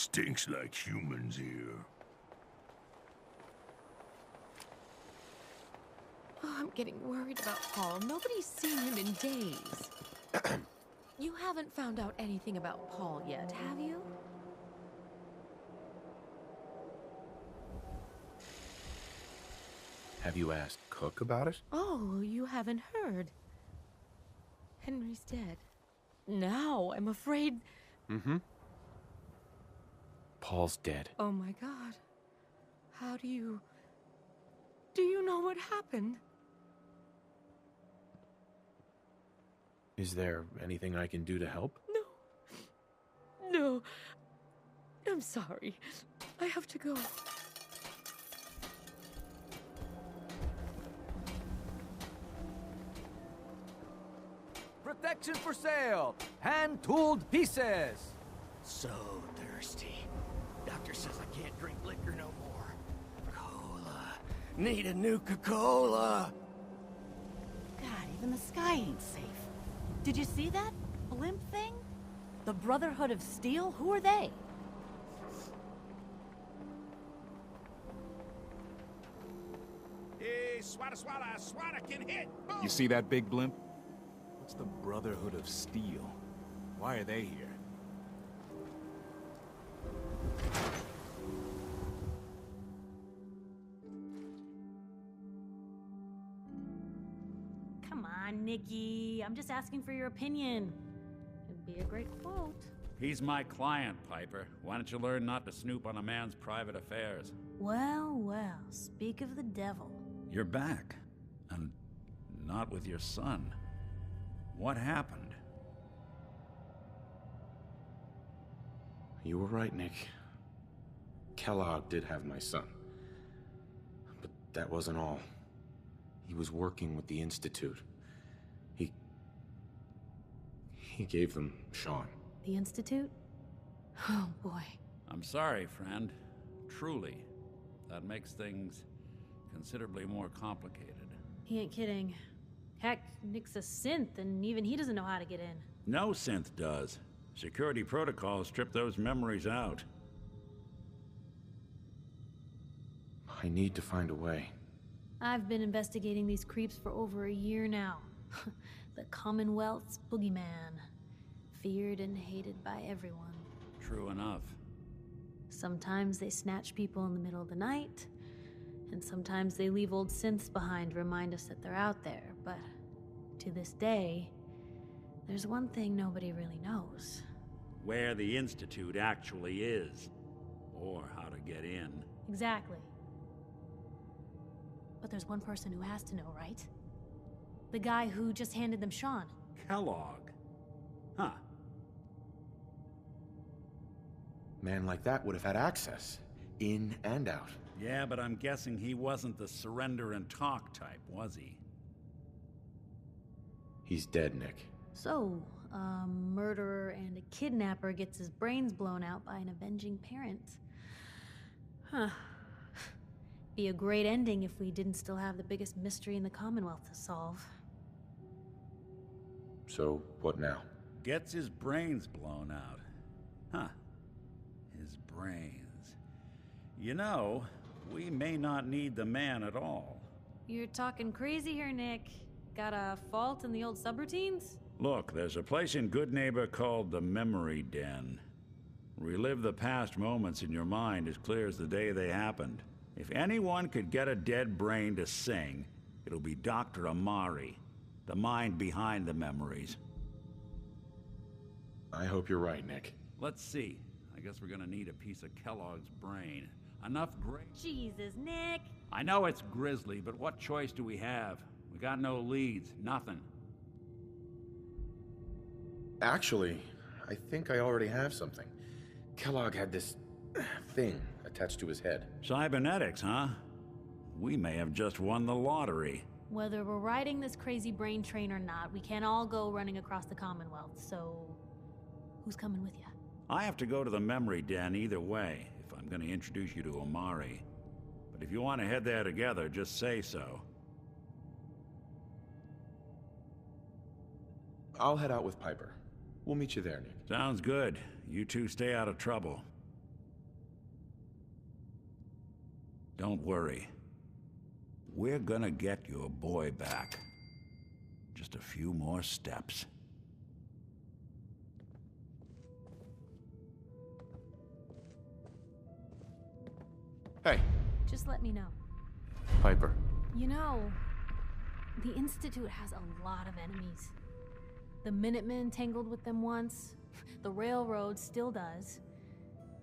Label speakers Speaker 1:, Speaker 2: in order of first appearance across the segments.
Speaker 1: Stinks like humans here.
Speaker 2: Oh, I'm getting worried about Paul. Nobody's seen him in days. You haven't found out anything about Paul yet, have you?
Speaker 3: Have you asked Cook about it?
Speaker 2: Oh, you haven't heard. Henry's dead. Now, I'm afraid...
Speaker 3: Mm-hmm. Paul's dead.
Speaker 2: Oh my God. How do you... Do you know what happened?
Speaker 3: Is there anything I can do to help?
Speaker 2: No. No. I'm sorry. I have to go.
Speaker 4: Protection for sale! Hand-tooled pieces!
Speaker 5: So thirsty. Doctor says I can't drink liquor no more. Cola. Need a Nuka-Cola!
Speaker 6: God, even the sky ain't safe. Did you see that blimp thing? The Brotherhood of Steel? Who are they?
Speaker 1: Hey, swata, can hit!
Speaker 7: You see that big blimp? What's the Brotherhood of Steel? Why are they here?
Speaker 6: Come on, Nikki. I'm just asking for your opinion. It'd be a great quote.
Speaker 8: He's my client, Piper. Why don't you learn not to snoop on a man's private affairs?
Speaker 6: Well, well, speak of the devil.
Speaker 8: You're back. And not with your son. What happened?
Speaker 3: You were right, Nick. Kellogg did have my son. But that wasn't all. He was working with the Institute. He gave them Sean.
Speaker 6: The Institute? Oh, boy.
Speaker 8: I'm sorry, friend. Truly. That makes things considerably more complicated.
Speaker 6: He ain't kidding. Heck, Nick's a synth, and even he doesn't know how to get in.
Speaker 8: No synth does. Security protocols strip those memories out.
Speaker 3: I need to find a way.
Speaker 6: I've been investigating these creeps for over a year now. The Commonwealth's boogeyman. Feared and hated by everyone.
Speaker 8: True enough.
Speaker 6: Sometimes they snatch people in the middle of the night, and sometimes they leave old synths behind to remind us that they're out there, but to this day, there's one thing nobody really knows.
Speaker 8: Where the Institute actually is. Or how to get in.
Speaker 6: Exactly. But there's one person who has to know, right? The guy who just handed them Sean.
Speaker 8: Kellogg. Huh.
Speaker 3: Man like that would have had access. In and out.
Speaker 8: Yeah, but I'm guessing he wasn't the surrender and talk type, was he?
Speaker 3: He's dead, Nick.
Speaker 6: So, a murderer and a kidnapper gets his brains blown out by an avenging parent. Huh. Be a great ending if we didn't still have the biggest mystery in the Commonwealth to solve.
Speaker 3: So, what now?
Speaker 8: Gets his brains blown out. Huh. His brains. You know, we may not need the man at all.
Speaker 6: You're talking crazy here, Nick. Got a fault in the old subroutines?
Speaker 8: Look, there's a place in Goodneighbor called the Memory Den. Relive the past moments in your mind as clear as the day they happened. If anyone could get a dead brain to sing, it'll be Dr. Amari, the mind behind the memories.
Speaker 3: I hope you're right, Nick.
Speaker 8: Let's see. I guess we're gonna need a piece of Kellogg's brain. Enough
Speaker 6: Jesus, Nick!
Speaker 8: I know it's grisly, but what choice do we have? We got no leads, nothing.
Speaker 3: Actually, I think I already have something. Kellogg had this thing attached to his head.
Speaker 8: Cybernetics, huh? We may have just won the lottery.
Speaker 6: Whether we're riding this crazy brain train or not, we can't all go running across the Commonwealth, so... who's coming with you?
Speaker 8: I have to go to the Memory Den either way, if I'm gonna introduce you to Amari. But if you want to head there together, just say so.
Speaker 3: I'll head out with Piper. We'll meet you there, Nick.
Speaker 8: Sounds good. You two stay out of trouble. Don't worry. We're gonna get your boy back. Just a few more steps.
Speaker 3: Hey,
Speaker 6: Just let me know.
Speaker 3: Piper.
Speaker 6: You know, the Institute has a lot of enemies. The Minutemen tangled with them once. The Railroad still does.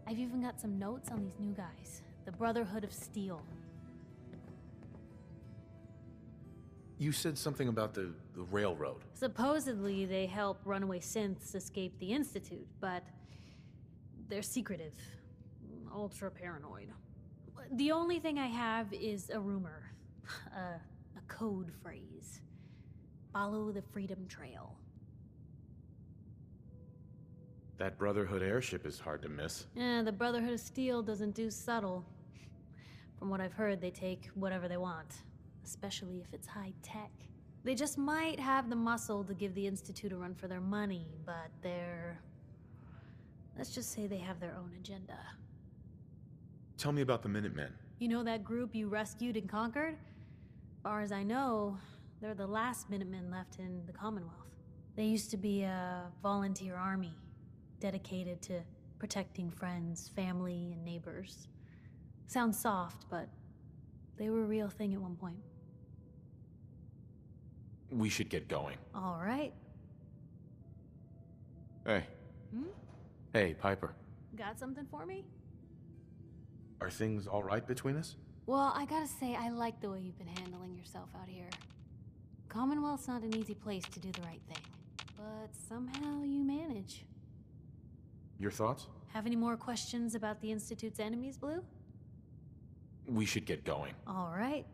Speaker 6: I've even got some notes on these new guys. The Brotherhood of Steel.
Speaker 3: You said something about the railroad.
Speaker 6: Supposedly, they help runaway synths escape the Institute, but they're secretive. Ultra paranoid. The only thing I have is a rumor. A code phrase. Follow the Freedom Trail.
Speaker 3: That Brotherhood airship is hard to miss.
Speaker 6: The Brotherhood of Steel doesn't do subtle. From what I've heard, they take whatever they want, especially if it's high tech. They just might have the muscle to give the Institute a run for their money, but let's just say they have their own agenda.
Speaker 3: Tell me about the Minutemen.
Speaker 6: You know that group you rescued and conquered? Far as I know, they're the last Minutemen left in the Commonwealth. They used to be a volunteer army, dedicated to protecting friends, family, and neighbors. Sounds soft, but they were a real thing at one point.
Speaker 3: We should get going.
Speaker 6: All right.
Speaker 3: Hey. Hey, Piper.
Speaker 6: Got something for me?
Speaker 3: Are things all right between us?
Speaker 6: Well, I gotta say, I like the way you've been handling yourself out here. Commonwealth's not an easy place to do the right thing, but somehow you manage.
Speaker 3: Your thoughts?
Speaker 6: Have any more questions about the Institute's enemies, Blue?
Speaker 3: We should get going.
Speaker 6: All right.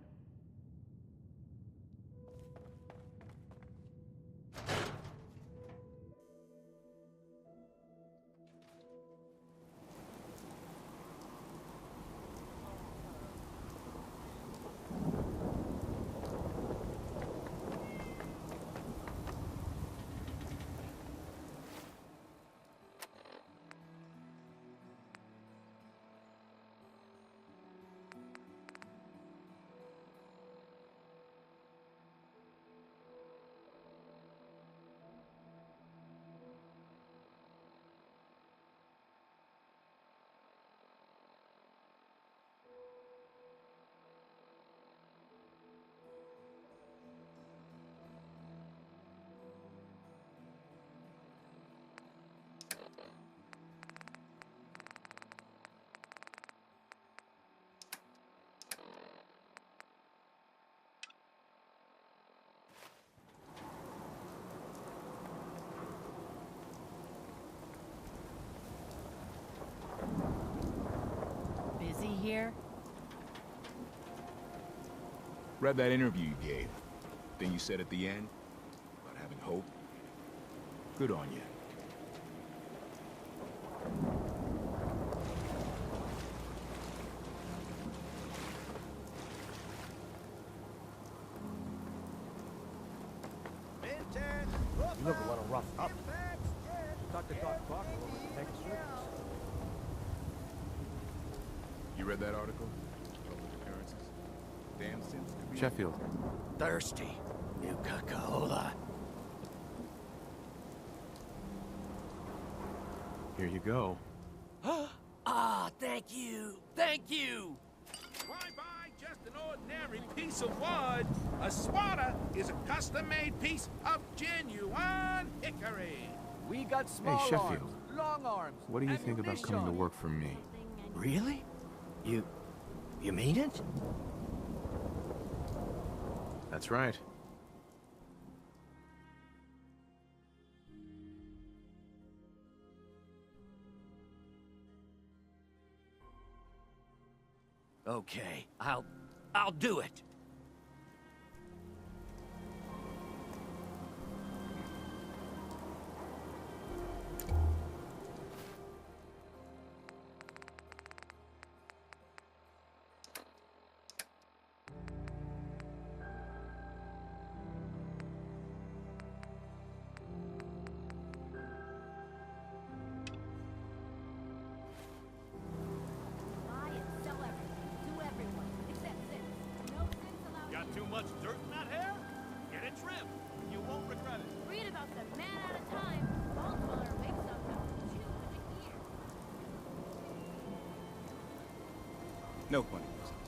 Speaker 2: Busy here?
Speaker 7: Read that interview you gave. Thing you said at the end about having hope. Good on you.
Speaker 4: You look a little roughed up. Talk to Doc Buck or take a circus.
Speaker 7: You read that article? Public appearances? Damn Sims could be...
Speaker 3: Sheffield.
Speaker 5: Thirsty. Nuka-Cola.
Speaker 3: Here you go.
Speaker 5: Ah, thank you. Thank you.
Speaker 1: Why buy just an ordinary piece of wood? A swatter is a custom-made piece of genuine hickory.
Speaker 4: We got small
Speaker 3: Sheffield.
Speaker 4: arms, long arms.
Speaker 3: What do you think about coming to
Speaker 4: ammunition.
Speaker 3: work for me?
Speaker 5: Really? You mean it?
Speaker 3: That's right.
Speaker 5: Okay, I'll do it.
Speaker 2: Buy and sell everything to everyone.
Speaker 9: No pun intended.